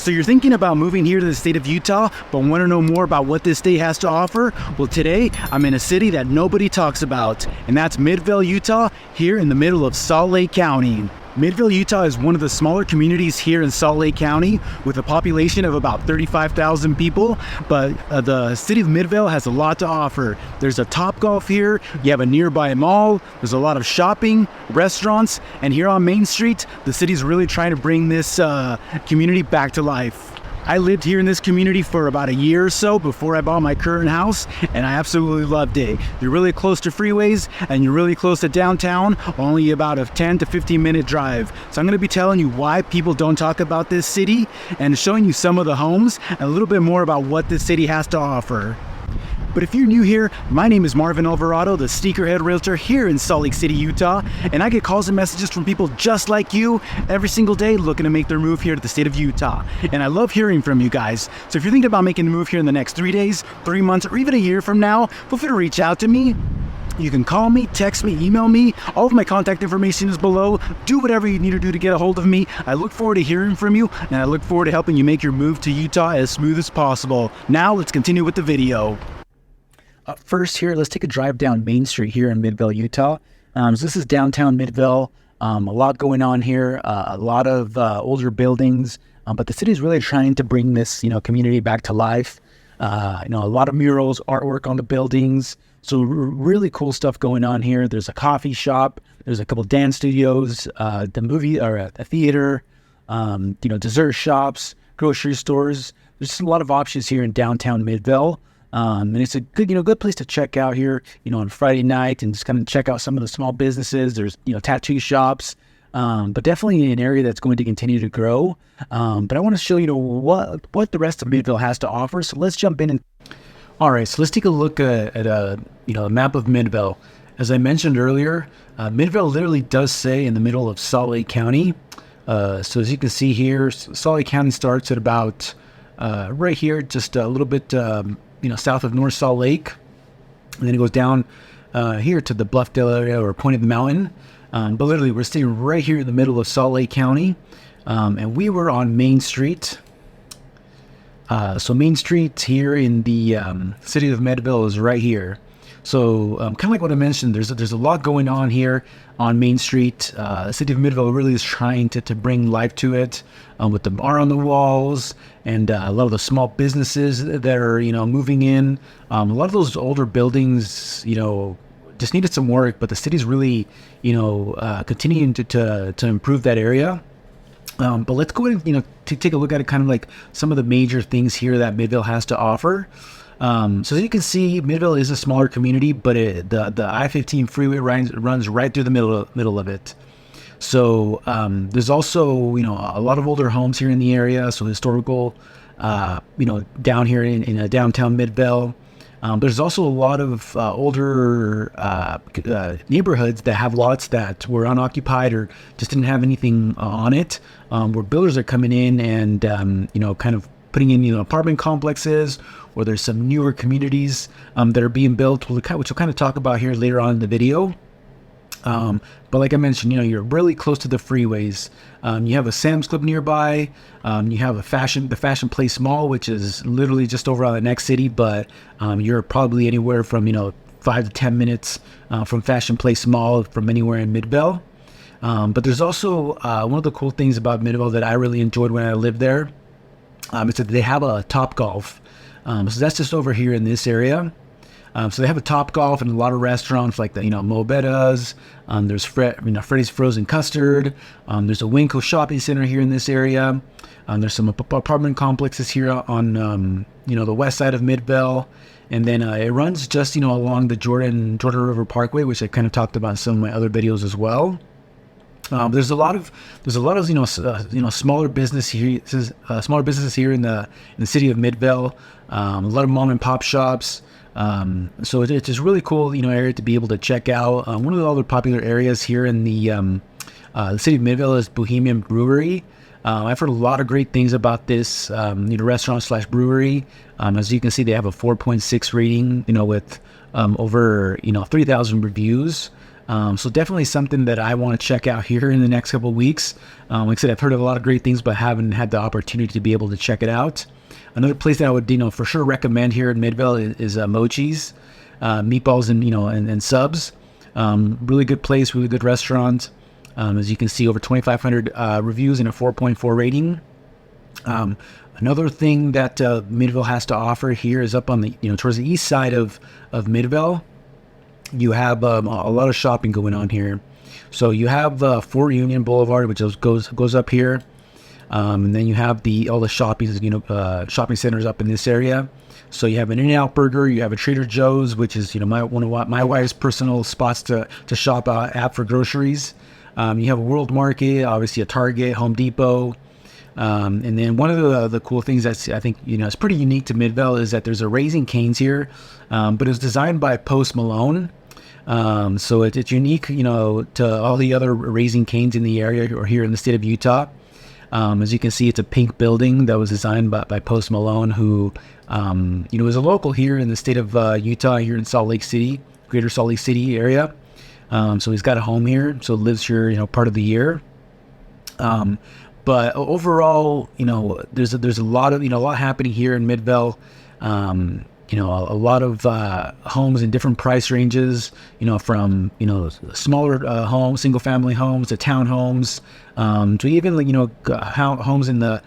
So you're thinking about moving here to the state of Utah, but want to know more about what this state has to offer? Well, today I'm in a city that nobody talks about, and that's Midvale, Utah, here in the middle of Salt Lake County. Midvale, Utah is one of the smaller communities here in Salt Lake County with a population of about 35,000 people, but the city of Midvale has a lot to offer. There's a Topgolf here, you have a nearby mall, there's a lot of shopping, restaurants, and here on Main Street, the city's really trying to bring this community back to life. I lived here in this community for about a year or so before I bought my current house, and I absolutely loved it. You're really close to freeways, and you're really close to downtown, only about a 10 to 15 minute drive. So I'm going to be telling you why people don't talk about this city, and showing you some of the homes, and a little bit more about what this city has to offer. But if you're new here, my name is Marvin Alvarado, the Sneakerhead Realtor here in Salt Lake City, Utah, and I get calls and messages from people just like you every single day looking to make their move here to the state of Utah. And I love hearing from you guys. So if you're thinking about making the move here in the next 3 days, 3 months, or even a year from now, feel free to reach out to me. You can call me, text me, email me. All of my contact information is below. Do whatever you need to do to get a hold of me. I look forward to hearing from you, and I look forward to helping you make your move to Utah as smooth as possible. Now let's continue with the video. First here, let's take a drive down Main Street here in Midvale, Utah. So this is downtown Midvale. A lot going on here, a lot of older buildings, but the city is really trying to bring this, community back to life. A lot of murals, artwork on the buildings. So really cool stuff going on here. There's a coffee shop. There's a couple dance studios, the movie or a theater, dessert shops, grocery stores. There's just a lot of options here in downtown Midvale. And it's a good place to check out here, on Friday night and just kind of check out some of the small businesses. There's, tattoo shops, but definitely an area that's going to continue to grow. But I want to show you, what the rest of Midvale has to offer. So let's jump in. All right, so let's take a look at a map of Midvale. As I mentioned earlier, Midvale literally does say in the middle of Salt Lake County. So as you can see here, Salt Lake County starts at about right here, just a little bit south of North Salt Lake, and then it goes down here to the Bluffdale area or Point of the Mountain. But literally, we're sitting right here in the middle of Salt Lake County, and we were on Main Street. So Main Street here in the city of Midvale is right here. So kind of like what I mentioned, there's a lot going on here on Main Street. The city of Midvale really is trying to bring life to it with the art on the walls and a lot of the small businesses that are moving in. A lot of those older buildings just needed some work, but the city's really continuing to improve that area. But let's go ahead to take a look at it, kind of like some of the major things here that Midvale has to offer. So as you can see, Midvale is a smaller community, but the I-15 freeway runs right through the middle of it. So there's also a lot of older homes here in the area, so historical down here in downtown Midvale. There's also a lot of older neighborhoods that have lots that were unoccupied or just didn't have anything on it, where builders are coming in and kind of putting in apartment complexes, or there's some newer communities that are being built, which we'll kind of talk about here later on in the video. But like I mentioned, you're really close to the freeways. You have a Sam's Club nearby. You have the Fashion Place Mall, which is literally just over on the next city, but you're probably anywhere from 5 to 10 minutes from Fashion Place Mall from anywhere in Midvale. But there's also one of the cool things about Midvale that I really enjoyed when I lived there. Is that they have a Topgolf. So that's just over here in this area. So they have a Topgolf and a lot of restaurants like the Mo Betta's. There's Freddy's Frozen Custard. There's a Winco shopping center here in this area. There's some apartment complexes here on the west side of Midvale, and then it runs just along the Jordan River Parkway, which I kind of talked about in some of my other videos as well. There's a lot of smaller businesses here in the city of Midvale. A lot of mom and pop shops. So it's just really cool area to be able to check out. One of the other popular areas here in the city of Midvale is Bohemian Brewery. I've heard a lot of great things about this restaurant / brewery. As you can see, they have a 4.6 rating with over 3,000 reviews. So definitely something that I want to check out here in the next couple of weeks. Like I said, I've heard of a lot of great things, but haven't had the opportunity to be able to check it out. Another place that I would, for sure recommend here in Midvale is Mochi's, meatballs and subs. Really good place, really good restaurant. As you can see, over 2,500 reviews and a 4.4 rating. Another thing that Midvale has to offer here is up on the towards the east side of Midvale. You have a lot of shopping going on here. So you have Fort Union Boulevard, which goes up here, and then you have all the shopping centers up in this area. So you have an In-N-Out Burger, you have a Trader Joe's, which is one of my wife's personal spots to shop at for groceries. You have a World Market, obviously a Target, Home Depot. And then one of the cool things that's I think is pretty unique to Midvale is that there's a Raising Cane's here, but it's designed by Post Malone. So it's unique, to all the other Raising Cane's in the area or here in the state of Utah. As you can see, it's a pink building that was designed by Post Malone, who is a local here in the state of Utah, here in Salt Lake City, Greater Salt Lake City area. So he's got a home here, so lives here, part of the year. But overall, there's a lot happening here in Midvale. A lot of homes in different price ranges, from, smaller homes, single family homes to townhomes, to even, homes in the,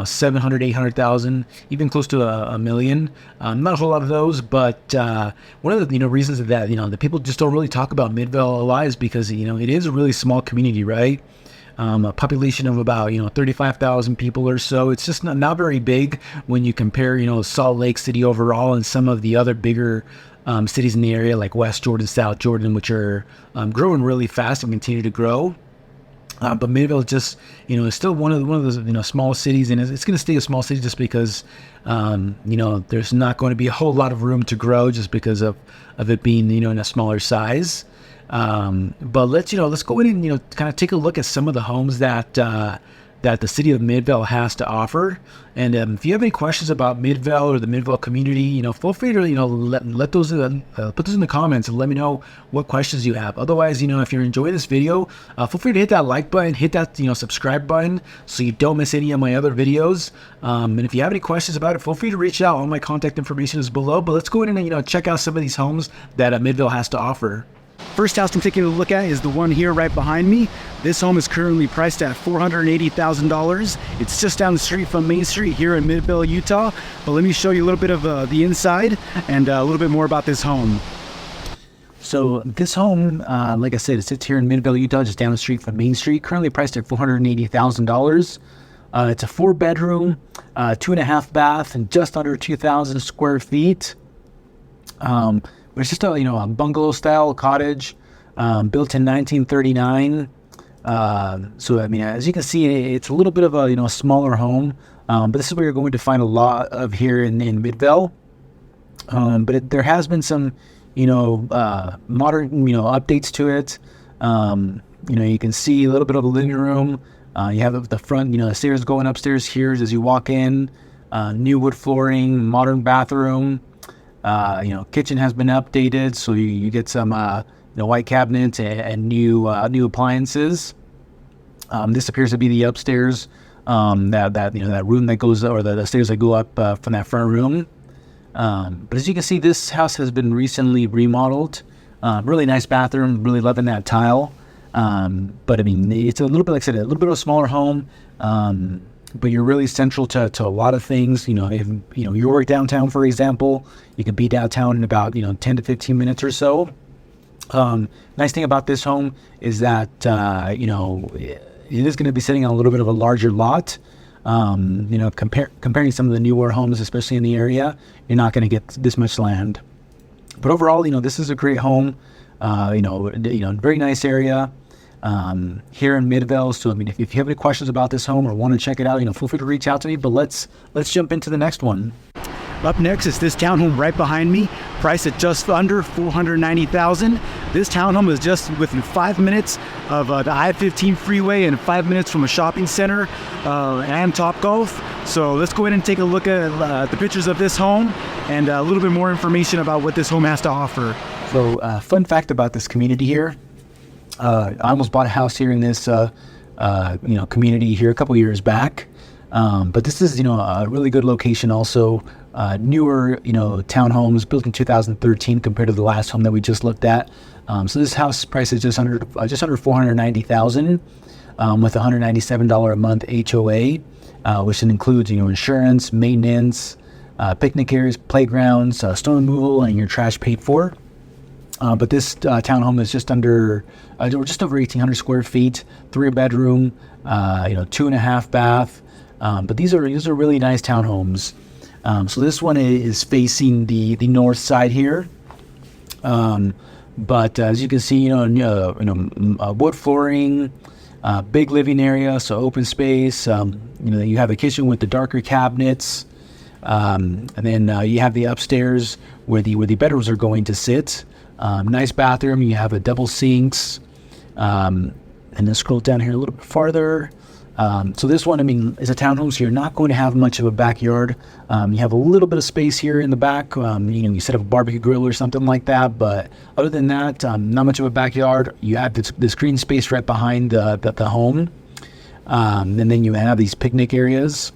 700, 800,000, even close to a million. Not a whole lot of those, but one of the, reasons that, the people just don't really talk about Midvale a lot is because, it is a really small community, right? A population of about 35,000 people or so. It's just not very big when you compare Salt Lake City overall and some of the other bigger cities in the area like West Jordan, South Jordan, which are growing really fast and continue to grow. But Midvale just is still one of those small cities, and it's going to stay a small city just because there's not going to be a whole lot of room to grow just because of it being in a smaller size. But let's go in and kind of take a look at some of the homes that the city of Midvale has to offer. And if you have any questions about Midvale or the Midvale community, feel free to let those put those in the comments and let me know what questions you have. Otherwise, if you're enjoying this video, feel free to hit that like button, hit that subscribe button so you don't miss any of my other videos. And if you have any questions about it, feel free to reach out. All my contact information is below. But let's go in and check out some of these homes that Midvale has to offer. First house I'm taking a look at is the one here right behind me. This home is currently priced at $480,000. It's just down the street from Main Street here in Midvale, Utah. But let me show you a little bit of the inside and a little bit more about this home. So this home, like I said, it sits here in Midvale, Utah, just down the street from Main Street. Currently priced at $480,000. It's a 4-bedroom, 2.5 bath, and just under 2,000 square feet. But it's just a bungalow style cottage, built in 1939. So as you can see, it's a little bit of a smaller home, but this is where you're going to find a lot of here in Midvale. But there has been some modern updates to it. You can see a little bit of a living room. You have the front the stairs going upstairs here as you walk in. New wood flooring, modern bathroom. Kitchen has been updated, so you get some white cabinets and new appliances. This appears to be the upstairs, that room that goes, or the stairs that go up from that front room. But as you can see, this house has been recently remodeled. Really nice bathroom. Really loving that tile. But it's a little bit, like I said, a little bit of a smaller home. But you're really central to a lot of things. If you work downtown, for example, you can be downtown in about 10 to 15 minutes or so. Nice thing about this home is that it is going to be sitting on a little bit of a larger lot. Comparing some of the newer homes, especially in the area, you're not going to get this much land. But overall, this is a great home. Very nice area. Here in Midvale. So if you have any questions about this home or want to check it out, feel free to reach out to me. But let's jump into the next one. Up next is this townhome right behind me, priced at just under $490,000. This townhome is just within 5 minutes of the I-15 freeway and 5 minutes from a shopping center and Topgolf. So let's go ahead and take a look at the pictures of this home and a little bit more information about what this home has to offer. So fun fact about this community here I almost bought a house here in this, community here a couple years back. But this is, a really good location also. Newer, townhomes built in 2013 compared to the last home that we just looked at. So this house price is just under $490,000, with $197 a month HOA, which includes, insurance, maintenance, picnic areas, playgrounds, snow removal, and your trash paid for. But this townhome is just over 1,800 square feet, 3-bedroom, 2.5 bath. But these are really nice townhomes. So this one is facing the north side here. But as you can see, wood flooring, big living area, so open space. You have a kitchen with the darker cabinets, and then you have the upstairs where the bedrooms are going to sit. Nice bathroom. You have a double sinks, and then scroll down here a little bit farther. So this one, is a townhome, so you're not going to have much of a backyard. You have a little bit of space here in the back. You set up a barbecue grill or something like that. But other than that, not much of a backyard. You have this green space right behind the home. And then you have these picnic areas.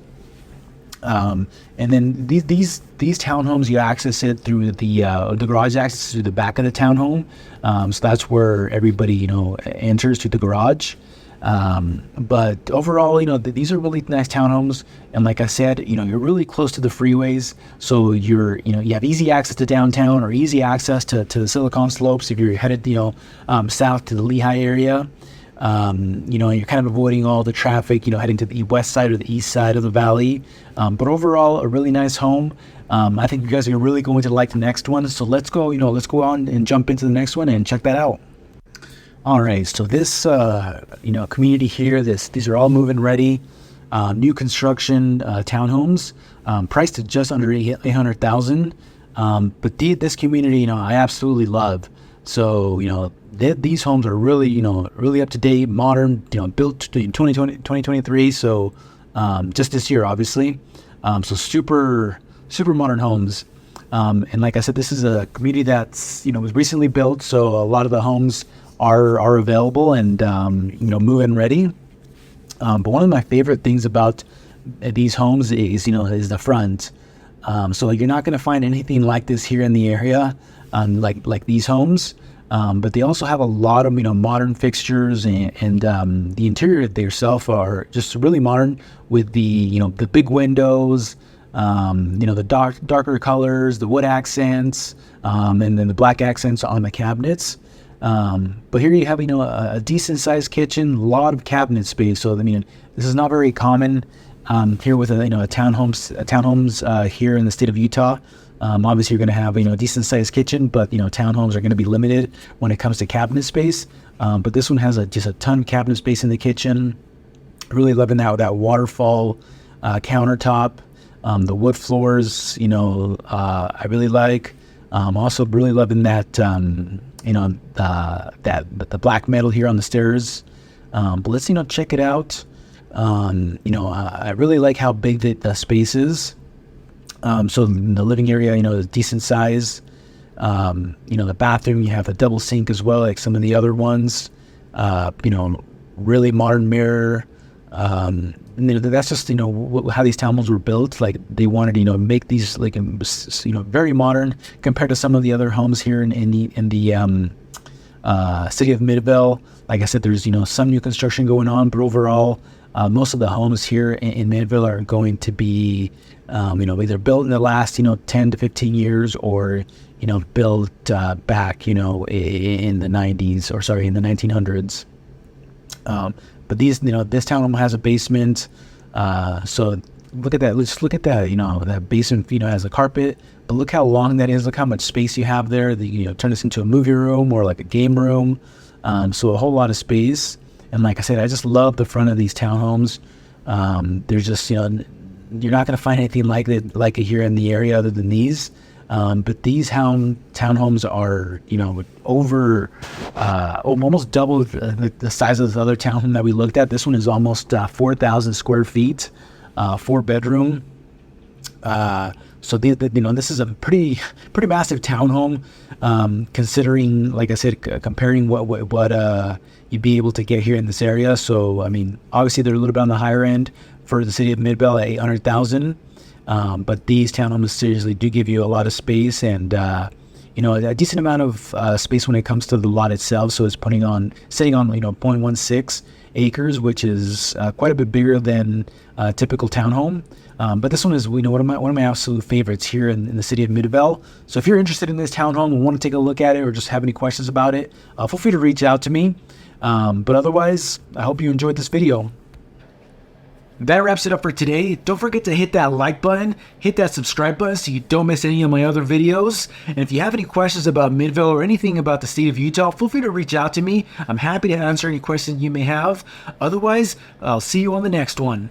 And then these townhomes, you access it through the garage access through the back of the townhome. So that's where everybody, enters to the garage. But overall, these are really nice townhomes. And like I said, you're really close to the freeways. So you have easy access to downtown or easy access to the Silicon Slopes if you're headed, south to the Lehigh area. You're kind of avoiding all the traffic, heading to the west side or the east side of the valley. But overall, a really nice home. I think you guys are really going to like the next one. So let's go on and jump into the next one and check that out. All right, so this, community here, these are all move-in ready, new construction townhomes, priced at just under $800,000. But this community, I absolutely love. So, these homes are really, really up to date, modern, built in 2023. So, just this year, obviously. So super modern homes. And like I said, this is a community that's, was recently built. So a lot of the homes are available and, move-in ready. But one of my favorite things about these homes is the front. So you're not going to find anything like this here in the area, like these homes. But they also have a lot of, modern fixtures and the interior themselves are just really modern with the big windows, the darker colors, the wood accents, and then the black accents on the cabinets. But here you have, a decent sized kitchen, a lot of cabinet space. So, this is not very common, here with townhomes here in the state of Utah. Obviously you're going to have, a decent sized kitchen, but, townhomes are going to be limited when it comes to cabinet space. But this one has just a ton of cabinet space in the kitchen. Really loving that waterfall, countertop, the wood floors, I really like. Also really loving that, the black metal here on the stairs. But let's, check it out. I really like how big the space is. So in the living area, is decent size. The bathroom, you have a double sink as well, like some of the other ones. Really modern mirror. That's just, how these townhomes were built. Like they wanted, make these like, very modern compared to some of the other homes here in the city of Midvale. Like I said, there's, some new construction going on, but overall, most of the homes here in Midvale are going to be, either built in the last, 10 to 15 years or, built back, in the 90s or in the 1900s. But these, this townhome has a basement. So look at that. Let's look at that. That basement, has a carpet. But look how long that is. Look how much space you have there. Turn this into a movie room or like a game room. So a whole lot of space. And like I said, I just love the front of these townhomes. There's just, you're not going to find anything like it here in the area other than these. But these townhomes are, over almost double the size of the other townhome that we looked at. This one is almost 4,000 square feet, 4-bedroom. So this is a pretty massive townhome, considering, like I said, comparing what you'd be able to get here in this area. So I mean, obviously they're a little bit on the higher end for the city of Midvale at 800,000, but these townhomes seriously do give you a lot of space and a decent amount of space when it comes to the lot itself. So it's sitting on 0.16 acres, which is quite a bit bigger than a typical townhome. But this one is, one of my absolute favorites here in the city of Midvale. So if you're interested in this townhome and want to take a look at it or just have any questions about it, feel free to reach out to me. But otherwise, I hope you enjoyed this video. That wraps it up for today. Don't forget to hit that like button, hit that subscribe button so you don't miss any of my other videos. And if you have any questions about Midvale or anything about the state of Utah, feel free to reach out to me. I'm happy to answer any questions you may have. Otherwise, I'll see you on the next one.